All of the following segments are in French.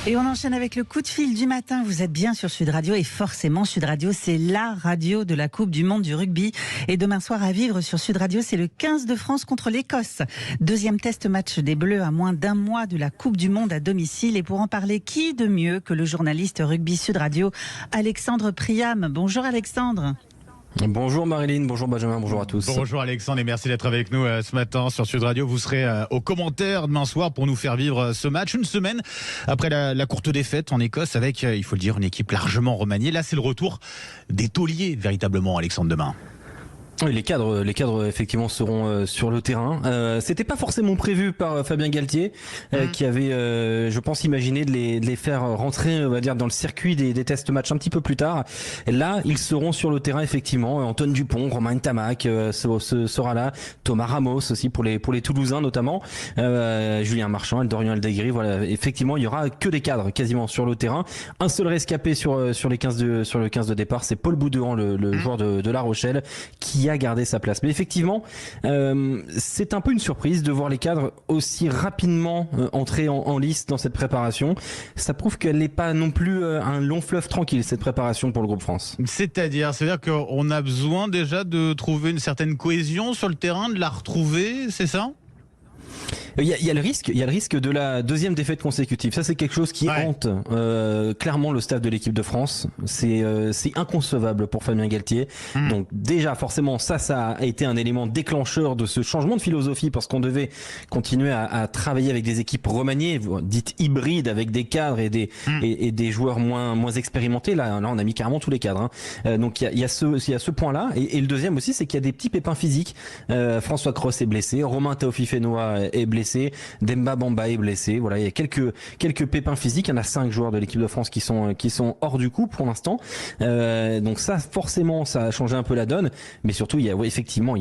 Et on enchaîne avec le coup de fil du matin. Vous êtes bien sur Sud Radio et forcément Sud Radio, c'est la radio de la Coupe du Monde du rugby. Et demain soir à vivre sur Sud Radio, c'est le 15 de France contre l'Écosse. Deuxième test match des Bleus à moins d'un mois de la Coupe du Monde à domicile. Et pour en parler, qui de mieux que le journaliste rugby Sud Radio, Alexandre Priam. Bonjour Alexandre. Bonjour Marilyn, bonjour Benjamin, bonjour à tous. Bonjour Alexandre et merci d'être avec nous ce matin sur Sud Radio. Vous serez aux commentaires demain soir pour nous faire vivre ce match. Une semaine après la courte défaite en Écosse avec, il faut le dire, une équipe largement remaniée. Là, c'est le retour des tauliers véritablement, Alexandre, demain. Oui, les cadres effectivement seront sur le terrain. C'était pas forcément prévu par Fabien Galtier, qui avait, je pense, imaginé de les faire rentrer, on va dire, dans le circuit des tests matchs un petit peu plus tard. Et là, ils seront sur le terrain effectivement. Antoine Dupont, Romain Ntamak sera là, Thomas Ramos aussi pour les Toulousains notamment, Julien Marchand, Dorian Aldeguerri. Voilà, effectivement, il y aura que des cadres quasiment sur le terrain. Un seul rescapé sur le 15 de départ, c'est Paul Boudouan, le joueur de La Rochelle, qui a gardé sa place. Mais effectivement, c'est un peu une surprise de voir les cadres aussi rapidement entrer en lice dans cette préparation. Ça prouve qu'elle n'est pas non plus un long fleuve tranquille, cette préparation pour le groupe France. C'est-à-dire qu'on a besoin déjà de trouver une certaine cohésion sur le terrain, de la retrouver, c'est ça ? Il y a le risque de la deuxième défaite consécutive. Ça, c'est quelque chose qui hante clairement le staff de l'équipe de France. C'est inconcevable pour Fabien Galtier. Donc déjà, forcément, ça a été un élément déclencheur de ce changement de philosophie, parce qu'on devait continuer à travailler avec des équipes remaniées, dites hybrides, avec des cadres et des joueurs moins expérimentés. Là, on a mis carrément tous les cadres. Donc il y a ce point-là. Et le deuxième aussi, c'est qu'il y a des petits pépins physiques. François Cros est blessé, Romain Taofifénois est blessé, Demba Bamba est blessé. Voilà, il y a quelques pépins physiques. Il y en a 5 joueurs de l'équipe de France qui sont hors du coup pour l'instant. Donc ça, forcément, ça a changé un peu la donne. Mais surtout, il y a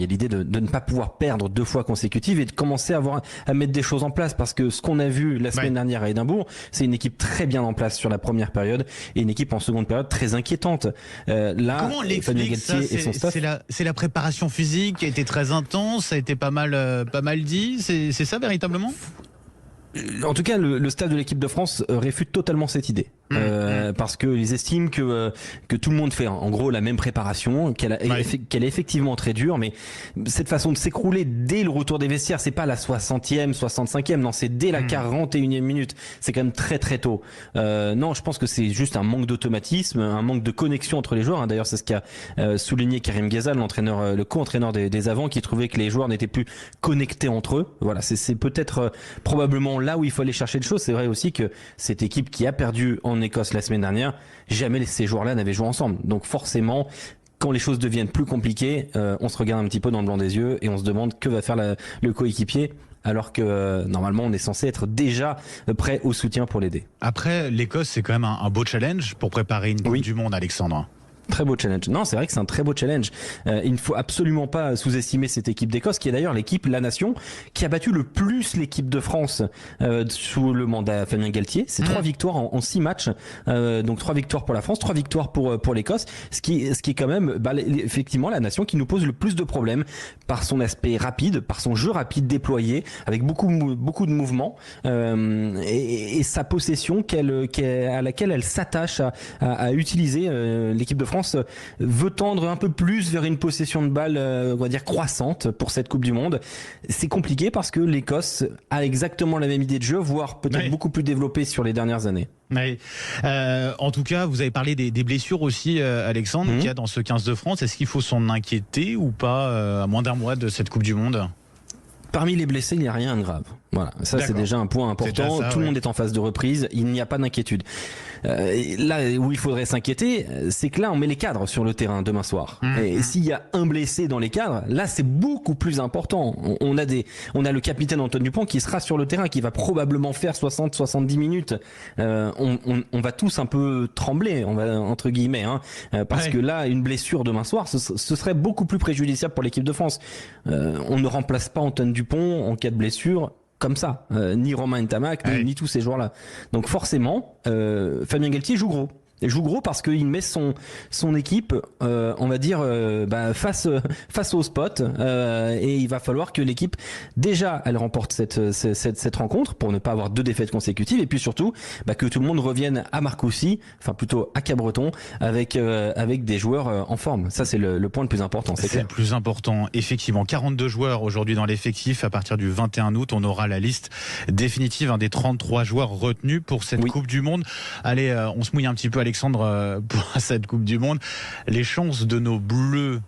l'idée de ne pas pouvoir perdre 2 fois consécutives et de commencer à mettre des choses en place, parce que ce qu'on a vu la semaine dernière à Édimbourg, c'est une équipe très bien en place sur la première période et une équipe en seconde période très inquiétante. Là, comment on l'explique ça ? C'est la préparation physique qui a été très intense, ça a été pas mal dit. C'est ça véritablement ? En tout cas, le staff de l'équipe de France réfute totalement cette idée. Parce qu'ils estiment que tout le monde fait en gros la même préparation, qu'elle est effectivement très dure, mais cette façon de s'écrouler dès le retour des vestiaires, c'est pas la 60e, 65e, non, c'est dès la 41e minute. C'est quand même très très tôt. Non, je pense que c'est juste un manque d'automatisme, un manque de connexion entre les joueurs. D'ailleurs, c'est ce qu'a souligné Karim Ghezal, le co-entraîneur des avants, qui trouvait que les joueurs n'étaient plus connectés entre eux. Voilà, c'est peut-être probablement là où il faut aller chercher des choses. C'est vrai aussi que cette équipe qui a perdu en Écosse la semaine dernière, jamais ces joueurs-là n'avaient joué ensemble. Donc forcément, quand les choses deviennent plus compliquées, on se regarde un petit peu dans le blanc des yeux et on se demande que va faire le coéquipier, alors que normalement on est censé être déjà prêt au soutien pour l'aider. Après, l'Écosse, c'est quand même un beau challenge pour préparer une Coupe du Monde, Alexandre. Très beau challenge. Non, c'est vrai que c'est un très beau challenge. Il ne faut absolument pas sous-estimer cette équipe d'Écosse, qui est d'ailleurs la nation, qui a battu le plus l'équipe de France sous le mandat Fabien Galtier. C'est 3 victoires en 6 matchs. Donc 3 victoires pour la France, 3 victoires pour l'Écosse. Ce qui est quand même effectivement la nation qui nous pose le plus de problèmes par son aspect rapide, par son jeu rapide déployé, avec beaucoup de mouvements, et sa possession à laquelle elle s'attache à utiliser. L'équipe de France veut tendre un peu plus vers une possession de balle, on va dire, croissante pour cette Coupe du Monde. C'est compliqué parce que l'Écosse a exactement la même idée de jeu, voire peut-être beaucoup plus développée sur les dernières années. Oui. En tout cas, vous avez parlé des blessures aussi, Alexandre, qu'il y a dans ce 15 de France. Est-ce qu'il faut s'en inquiéter ou pas à moins d'un mois de cette Coupe du Monde ? Parmi les blessés, il n'y a rien de grave. Voilà, ça c'est déjà un point important. Tout le monde est en phase de reprise, il n'y a pas d'inquiétude. Là où il faudrait s'inquiéter, c'est que là on met les cadres sur le terrain demain soir. Et s'il y a un blessé dans les cadres, là c'est beaucoup plus important. On a le capitaine Antoine Dupont qui sera sur le terrain, qui va probablement faire 60-70 minutes. On va tous un peu trembler, entre guillemets, parce que là une blessure demain soir, ce serait beaucoup plus préjudiciable pour l'équipe de France. On ne remplace pas Antoine Dupont en cas de blessure comme ça, ni Romain Ntamak, ni tous ces joueurs-là. Donc forcément, Fabien Galtier joue gros. joue gros parce qu'il met son équipe, on va dire, face au spot, et il va falloir que l'équipe, déjà, elle remporte cette rencontre pour ne pas avoir 2 défaites consécutives, et puis surtout que tout le monde revienne à Marcoussis, enfin plutôt à Cabreton, avec des joueurs en forme. Ça, c'est le point le plus important. C'est le plus important, effectivement. 42 joueurs aujourd'hui dans l'effectif. À partir du 21 août, on aura la liste définitive des 33 joueurs retenus pour cette Coupe du Monde. Allez, on se mouille un petit peu, Alexandre, pour cette Coupe du Monde. Les chances de nos Bleus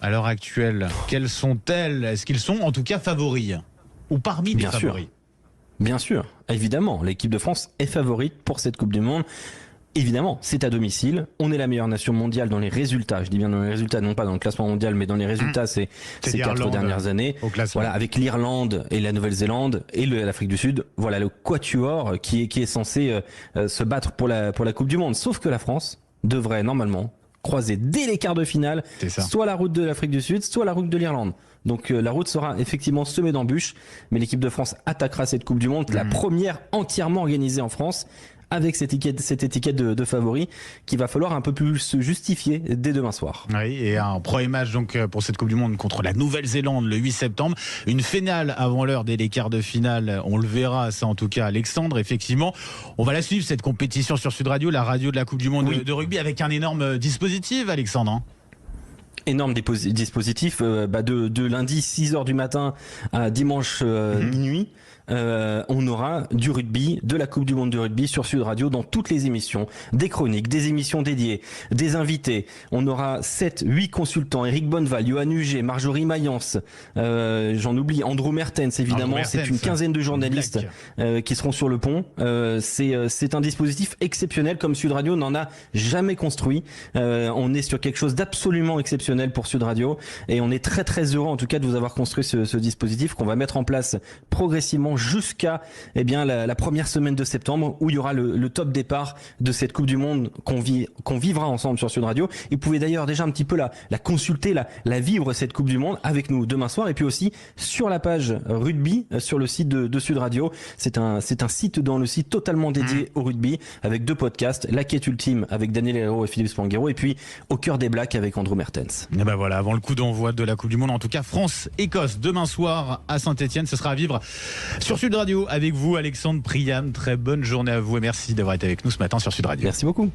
à l'heure actuelle, quelles sont-elles? Est-ce qu'ils sont en tout cas favoris ou parmi les favoris? Bien sûr, évidemment, l'équipe de France est favorite pour cette Coupe du Monde. Évidemment, c'est à domicile. On est la meilleure nation mondiale dans les résultats. Je dis bien dans les résultats, non pas dans le classement mondial, mais dans les résultats ces 4 dernières années. Voilà, avec l'Irlande et la Nouvelle-Zélande et l'Afrique du Sud. Voilà le quatuor qui est censé se battre pour la Coupe du Monde. Sauf que la France devrait normalement croiser dès les quarts de finale, soit la route de l'Afrique du Sud, soit la route de l'Irlande. Donc la route sera effectivement semée d'embûches, mais l'équipe de France attaquera cette Coupe du Monde, la première entièrement organisée en France, avec cette étiquette de favori qu'il va falloir un peu plus se justifier dès demain soir. Oui, et un premier match donc pour cette Coupe du Monde contre la Nouvelle-Zélande le 8 septembre. Une finale avant l'heure dès les quarts de finale. On le verra, ça en tout cas, Alexandre. Effectivement, on va la suivre cette compétition sur Sud Radio, la radio de la Coupe du Monde de rugby, avec un énorme dispositif, Alexandre. Énorme dispositif de lundi 6h du matin à dimanche minuit. On aura du rugby, de la Coupe du Monde de rugby sur Sud Radio dans toutes les émissions, des chroniques, des émissions dédiées, des invités. On aura 7-8 consultants, Eric Bonneval, Johan Huget, Marjorie Mayence, j'en oublie, Andrew Mertens évidemment, c'est une quinzaine de journalistes qui seront sur le pont. C'est un dispositif exceptionnel comme Sud Radio n'en a jamais construit. On est sur quelque chose d'absolument exceptionnel pour Sud Radio et on est très très heureux en tout cas de vous avoir construit ce dispositif qu'on va mettre en place progressivement jusqu'à la première semaine de septembre où il y aura le top départ de cette Coupe du Monde qu'on vivra ensemble sur Sud Radio. Et vous pouvez d'ailleurs déjà un petit peu la consulter, la vivre cette Coupe du Monde avec nous demain soir et puis aussi sur la page rugby sur le site de Sud Radio. C'est un site dans le site totalement dédié au rugby avec 2 podcasts, La Quête Ultime avec Daniel Herrero et Philippe Spanghero et puis Au cœur des Blacks avec Andrew Mertens. Et voilà, avant le coup d'envoi de la Coupe du Monde, en tout cas France-Écosse demain soir à Saint-Etienne, ce sera à vivre sur Sud Radio avec vous, Alexandre Priam. Très bonne journée à vous et merci d'avoir été avec nous ce matin sur Sud Radio. Merci beaucoup.